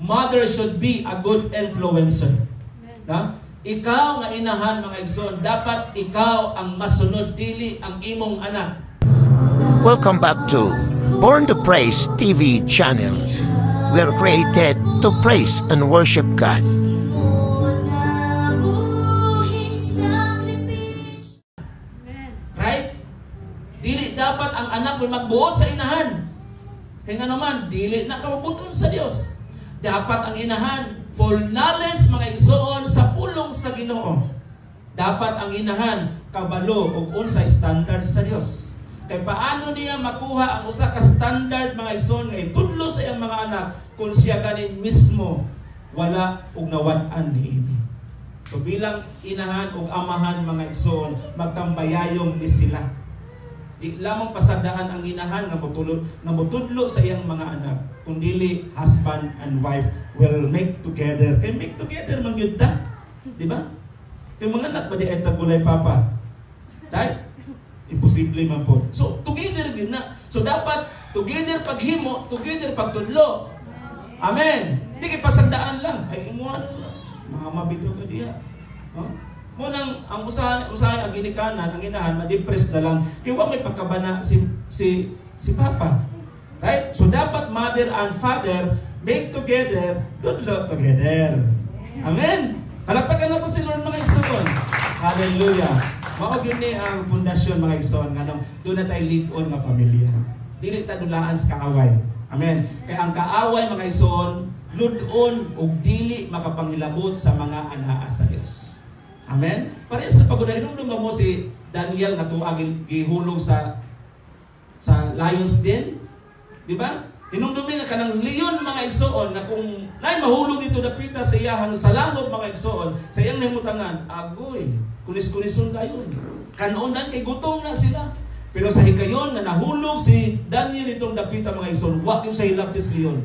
mother should be a good influencer. Na? Ikaw nga inahan, mga igsoon, dapat ikaw ang masunod, dili ang imong anak. Welcome back to Born to Praise TV channel. We are created to praise and worship God. Right? Dili dapat ang anak mo magbuot sa inahan. Kaya nga naman, dili na kamabuton sa Dios. Dapat ang inahan, full knowledge, mga igsoon, sa pulong sa Ginoo. Dapat ang inahan, kabalo, ug unsay standard sa Dios. Kaya paano niya makuha ang usa ka standard, mga igsoon, nga itudlo sa iyang mga anak, kung siya ganin mismo, wala ug nawad-an niini. So bilang inahan ug amahan, mga igsoon, magkambayayong ni sila. Di lamang pasadaan ang inahan nga mutudlo sa iyang mga anak, kundili husband and wife will make together. Kaya make together man yun ta, di ba? Yung mga anak ba di ay tagulay papa? Right? Imposible man po. So together yun na. So dapat together paghimo, together pagtudlo. Amen. Di kay pasadaan lang. Ay imuhan, mga mabito ka diya. Huh? Munang ang usahay ang ginikanan, ang inahan, ma-depress na lang. Kaya may pagkabana si Papa. Right? So dapat mother and father make together, tudlo together. Amen? Palakpakan na po si Lord, mga igsoon. Hallelujah. Maog yun ni ang pundasyon, mga igsoon. Doon na tayo liton nga pamilya. Dili ta dulaan sa kaaway. Amen? Kaya ang kaaway, mga igsoon, ludon o dili makapangilabot sa mga anaa sa Diyos. Amen? Parehas na pagod na inumdum mo si Daniel nga tuwag gihulog sa lions den. Di ba? Inumdum nga kanang leon, mga igsoon, na kung nay mahulog dito dapita sa iyahan sa langop, mga igsoon, sa iyang nahimutangan, agoy, kunis-kunison dayon. Kanon kay gutom na sila. Pero sa hikayon nga nahulog si Daniel itong dapita, mga igsoon, wa yung sa hilap des leon.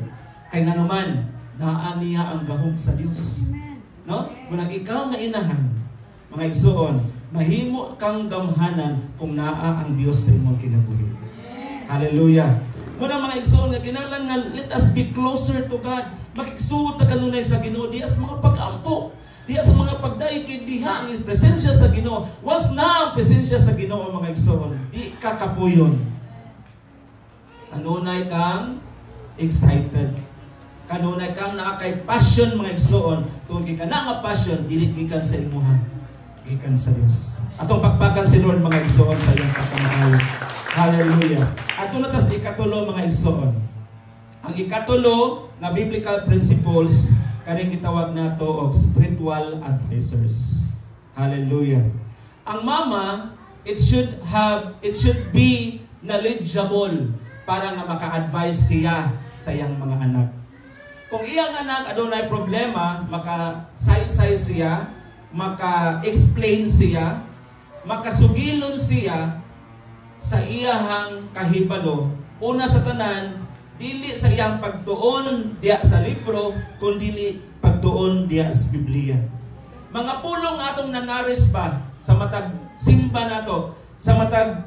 Kay nga naman, naa niya ang gahom sa Dios. No? Kung ikaw nga inahan, mga igsoon, mahimo kang gamhanan kung naa ang Dios sa imong kinabuhi. Hallelujah. Muna, mga igsoon, nga kinahanglan nga let us be closer to God. Makigsuot ta kanunay sa Ginoo, diha sa mga pag-ampo, diha sa mga pagdaig, diha ang presensya sa Ginoo. Once na ang presensya sa Ginoo, mga igsoon, di ka kapuyon. Kanunay kang excited. Kanunay kang naa kay passion, mga igsoon. Tungod ka na nga passion, dili gikan sa imuha, gikan sa Dios. Atong pagpakan si Lord, mga igsoon, sa iyang pagkamahal. Hallelujah. At ito na tas ikatulo, mga igsoon. Ang ikatulo na biblical principles, kaning gitawag nato og spiritual advisors. Hallelujah. Ang mama, it should be knowledgeable para nga maka-advise siya sa iyang mga anak. Kung iyang anak adunay problema, maka-saysay siya, maka-explain siya, makasugilon siya sa iyahang kahibalo. Una sa tanan, dili sa iyang pagtuon diya sa libro, kundi pagtuon diya sa Biblia. Mga pulong atong nanaris pa sa matag simba nato, sa matag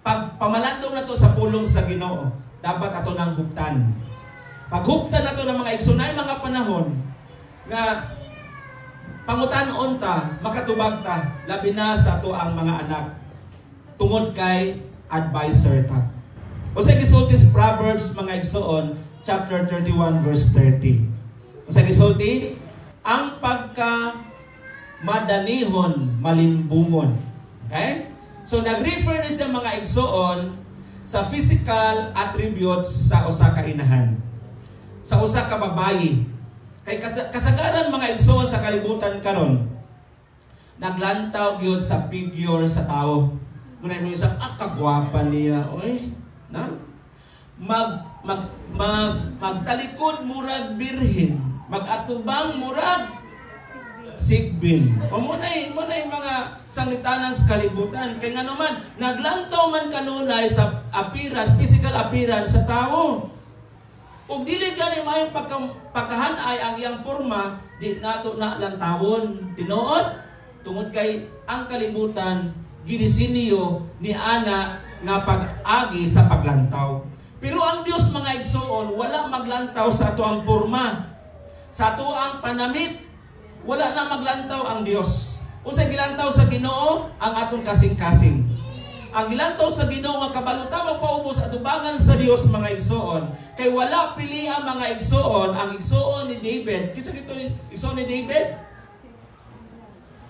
pagpamalandong nato sa pulong sa Ginoo, dapat ato nang huptan. Paghuptan nato ng mga igsunay mga panahon nga pangutan-on ta, makatubag ta, labi na sa ato ang mga anak. Tungod kay advisor ta. O sa gisulti sa Proverbs, mga igsoon, chapter 31, verse 30. O sa gisulti, ang pagka madanihon, malimbungon. Okay? So nag-refer ni sa mga igsoon sa physical attributes sa usa ka inahan, sa usa ka babayi. Kay kasagaran, mga igsoon, sa kalibutan karon, naglantaw gyud sa figure sa tao. Muna mo isang kagwapa niya, oy, na? Magtalikod murag birhen, magatubang murag sigbin. O muna mga sanglitanan sa kalibutan. Kaya nga naman, naglantaw man kanunay sa appearance, physical appearance sa tao. Kung dili gani mayong pagkahanay ang iyang porma, di nato na lantawon. Tinuod, tungod kay ang kalibutan, ginisinyo ni ana nga pag-agi sa paglantaw. Pero ang Dios mga igsoon, wala maglantaw sa ato ang porma. Sa ato ang panamit, wala na maglantaw ang Dios. Unsay gilantaw sa Ginoo? Ang atong kasing-kasing. Ang gilantaw sa Ginoo nga kabalutan magpaubos atubangan sa Dios mga igsoon. Kay wala pilihan mga igsoon, ang igsoon ni David. Kinsa dito igsoon ni David?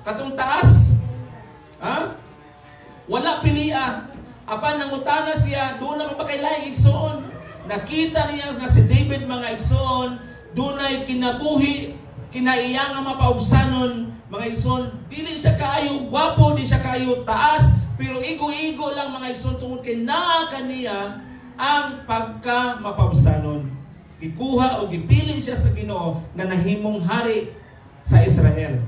Katong taas. Ha? Wala pilihan. Apan nangutana siya, doon na mapakailaing igsoon. Nakita niya nga si David mga igsoon, dunay kinabuhi, kinaiya nga mapaubsanon mga igsoon. Dili siya kaayo gwapo, di siya kaayo taas, pero igo-igo lang mga igsoon tungod kay naa kaniya ang pagka mapaubsanon. Gikuha o gipiling siya sa Ginoo na nahimong hari sa Israel.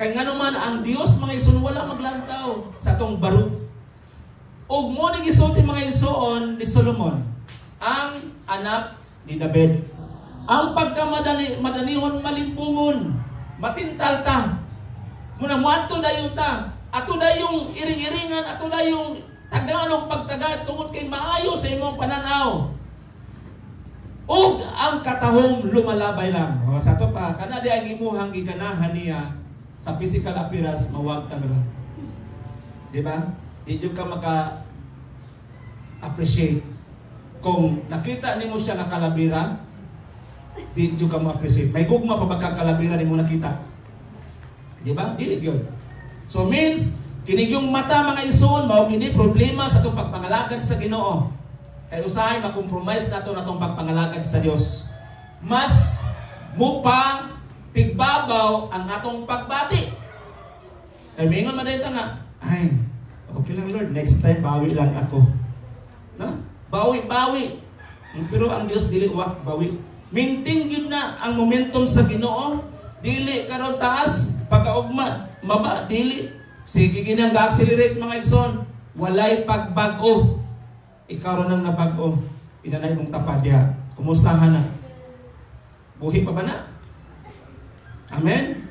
Kay nga naman ang Dios mga igsoon wala maglantaw sa atong barug. Og mo ni gisulti mga igsoon ni Solomon, ang anak ni David. Ang pagkamadanihon malimpumon, matintalta. Muna mo ato dayon ta. Ato dayong iring-iringan, ato dayong tagalog pagtaga tungod kay maayo sa imong pananaw. Og ang katahom lumalabay lang. O, sa to pa, kana di ang imuhang giganahan niya sa physical appearance mawag tagra. Di ba? Di ka maka-appreciate. Kung nakita nimo siya nga kalabira, di ka ma-appreciate. May gugma pa baka kalabira nimo nakita. Di ba? Dili yun. So means, kinig yung mata mga igsoon, mao gini problema sa itong pagpangalagad sa Ginoo. Kaya usahay makompromise na ito na itong pagpangalagad sa Diyos. Mas mupa, tigbabaw ang atong pagbati. Kaya mingon man dito nga, ay, okay lang Lord, next time bawi lang ako. No? Bawi. Pero ang Diyos dili wak bawi. Maintain yun na ang momentum sa Ginoo. Dili karon taas, pagkaugma, maba, dili. Sige ginang ga-accelerate mga igsoon. Walay pagbago. Ikaw ron ang nabago. Inanay mong tapadya. Kumustahan na? Buhi pa ba na? Amen?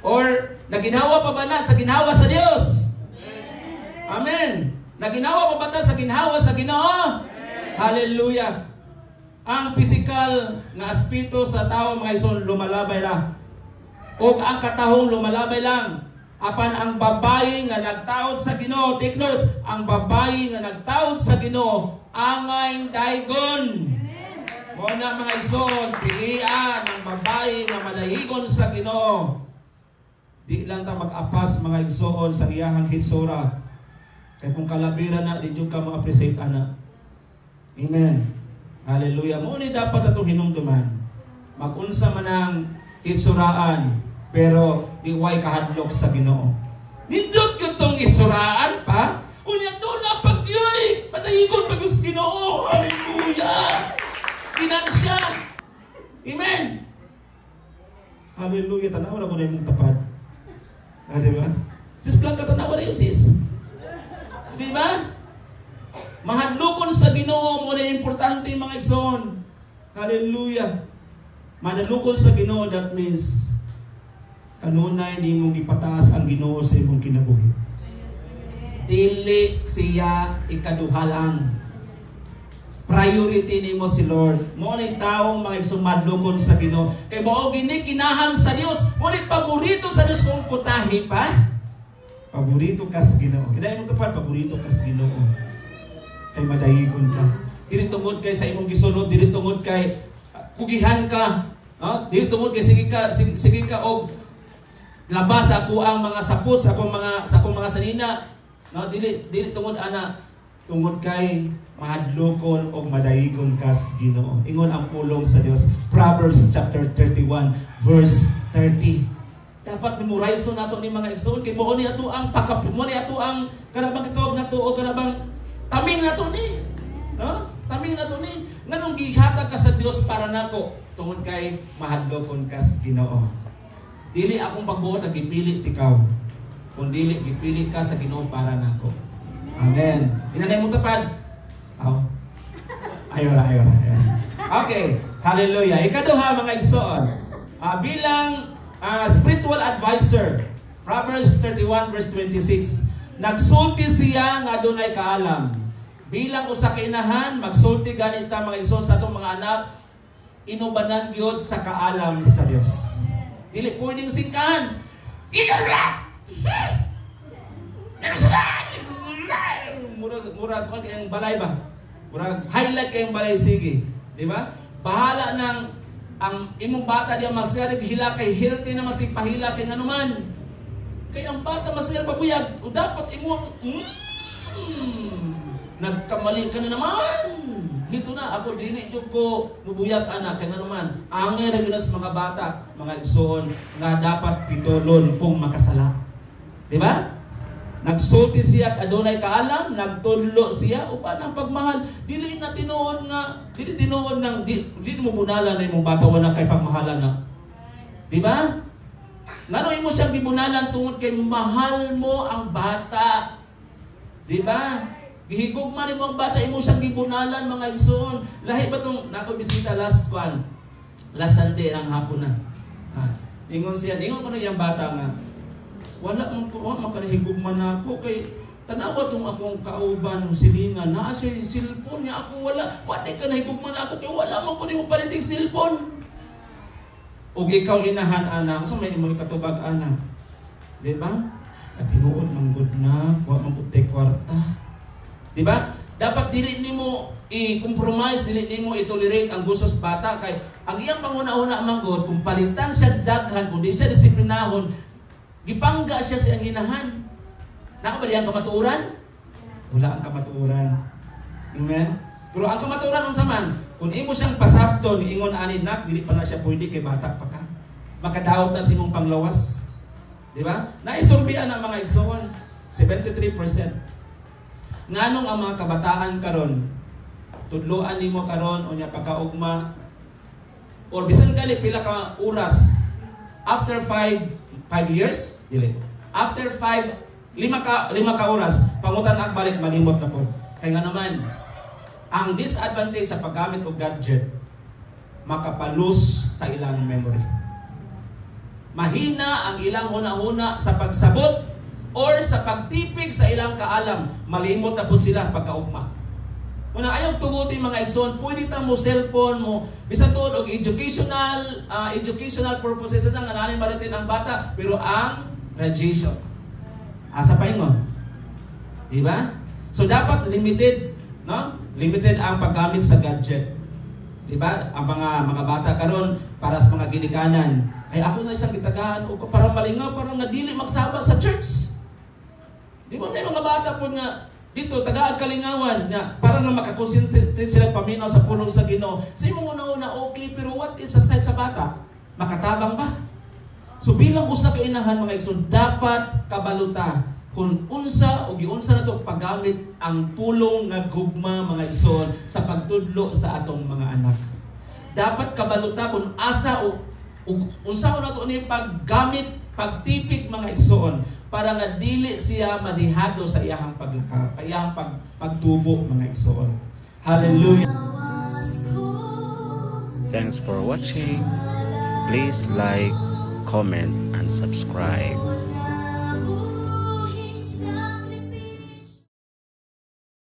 Or, naginawa pa ba na sa ginawa sa Diyos? Amen. Naginawa pa ba ta sa ginawa sa Ginoo? Hallelujah. Ang physical nga aspeto sa tao mga igsoon lumalabay lang. O ang katahong lumalabay lang. Apan ang babayi nga nagtaod sa Ginoo, take note, ang babayi nga nagtaod sa Ginoo, angay daygon. Mo na mga igsoon, pilian ang babayi nga madayigon sa Ginoo. Di lang ta mag-apas mga igsoon sa iyahang hitsura. Kaya kung kalabira na, di ka ma-appreciate ana. Amen. Hallelujah. Mo ni dapat atong hinumduman. Mag-unsa man ang hitsuraan, pero di way kahadlok sa Ginoo. Nindot yung tong hitsuraan pa, unya doon na pagyoy, patayigon pag sa Ginoo. Hallelujah. Pinansya. Amen. Hallelujah. Tanaw na ko na yung tapad. Diba? Sis Blanca, tanaw na yun sis. Diba? Mahadlokon sa Ginoo mo na importante mga igsoon. Hallelujah. Mahadlokon sa Ginoo, that means kanunay di mong ipataas ang Ginoo sa imong kinabuhi. Dili siya ikaduhalang. Priority nimo si Lord. Mo ni taong mga igsoon madlokon sa Ginoo. Kay mao gini kinahang sa Dios, mo ni paborito sa Dios kung putahi pa. Paborito kas Ginoo. Kaya mo tupad paborito kas Ginoo. Kay madayigon ka. Dili tungod kay sa imong gisunod, dili tungod kay kugihan ka, no? Dili tungod kay sige ka og labas ako ang mga sapot sa akong mga sanina, no? Dili tungod ana, tungod kay mahadlokon og madayigon kas Ginoo. Ingon ang pulong sa Dios. Proverbs chapter 31 verse 30. Dapat memorize nato ni mga igsoon kay mao ni ato ang mo ni ato ang kanabang kitawag nato o kanabang taming nato ni, no? Taming nato ni nganong gihatag ka sa Dios para nako tungod kay mahadlokon kas Ginoo. Dili akong pagbuot ang gipili tikaw, kun dili gipili ka sa Ginoo para nako. Amen. Inanay mo tapad. Ayo. Okay. Hallelujah. Ikaduha mga igsoon. Bilang spiritual advisor, Proverbs 31 verse 26. Nagsulti siya nga adunay kaalam. bilang usa ka inahan magsulti ganit ta mga igsoon sa atong mga anak, inubanan gyud sa kaalam sa Dios. Dili pwedeng singkahan. Murag kayong balay ba? Murag highlight kayong balay, sige. Di ba? Bahala ng ang imong bata diya masayag hila kay healthy na masipahila kay nganuman. Kay ang bata masayag pabuyag, o dapat imong nagkamali ka na naman. Hito na ako dili jud ko mubuyag anak kay nganuman. Angay ra gyud sa mga bata, mga igsoon nga dapat pitulon kung makasala. Di ba? Nagsulti siya adunay kaalam, nagtudlo siya upan ang pagmahal. Dili na tinuod nga, dili tinuod nang di mo bunalan na imong bata wala kay pagmahalan na. Di ba? Ngano imo siyang gibunalan tungod kay mahal mo ang bata. Di ba? Gihigugma nimo ang bata imo siyang gibunalan mga igsoon. Lahi ba tong nako bisita last Sunday ang hapon na. Ingon siya, ingon ko na yung bata nga. Wala man po makanahigugman ako kay tanawa tong akong kauban ng silingan naa siya cellphone niya ako wala pwede ka nahigugman ako kay wala man ko nimo paliting cellphone. Ug ikaw inahan anak so may imong katubag anak, di ba? At tinuod man gud na wa man gud tay kwarta, di ba? Dapat dili nimo i-compromise, dili nimo i-tolerate ang gusto sa bata kay ang iyang panguna-una man gud kung palitan siya daghan kung di siya disiplinahon. Gipangga siya sa anginahan. Naka ba diyang kamatuoran? Wala ang kamatuoran. Amen? Pero ang kamatuoran unsa man, kung imo siyang pasabton, ingon ani nak, dili pa na siya pwede kay bata pa ka. Makadaot na simong panglawas. Di ba? Naisurbian ang mga igsoon, 73%. Nganong ang mga kabataan karon, tudloan nimo karon unya pagkaugma or bisan kani pila ka oras after 5 years, dili. After 5, 5 ka oras, pangutan ang balik malimot na po. Kaya nga naman, ang disadvantage sa paggamit og gadget, makapalus sa ilang memory. Mahina ang ilang una-una sa pagsabot or sa pagtipig sa ilang kaalam, malimot na po sila pagkaugma. Una ayaw tugutin mga igsoon, pwede ta mo cellphone mo, bisan tuod og educational purposes lang nga maritin ang bata, pero ang radiation. Asa pa ingon? Di ba? So dapat limited, no? Limited ang paggamit sa gadget. Di ba? Ang mga bata karon para sa mga ginikanan, ay ako na siyang gitagaan o para malingaw, para nga dili magsaba sa church. Di ba? Mga bata po nga dito, tagaag kalingawan na para na makakonsentrate sila paminaw sa pulong sa Ginoo. Sa imong una-una, okay, pero what if sa side sa bata? Makatabang ba? So bilang usa ka inahan mga igsoon, dapat kabaluta kung unsa o giunsa nato paggamit ang pulong nga gugma mga igsoon sa pagtudlo sa atong mga anak. Dapat kabaluta kung asa o unsa nato ni paggamit pagtipik mga igsoon para nga dili siya madihado sa iyang pagtubo mga igsoon. Hallelujah. Thanks for watching. Please like, comment, and subscribe.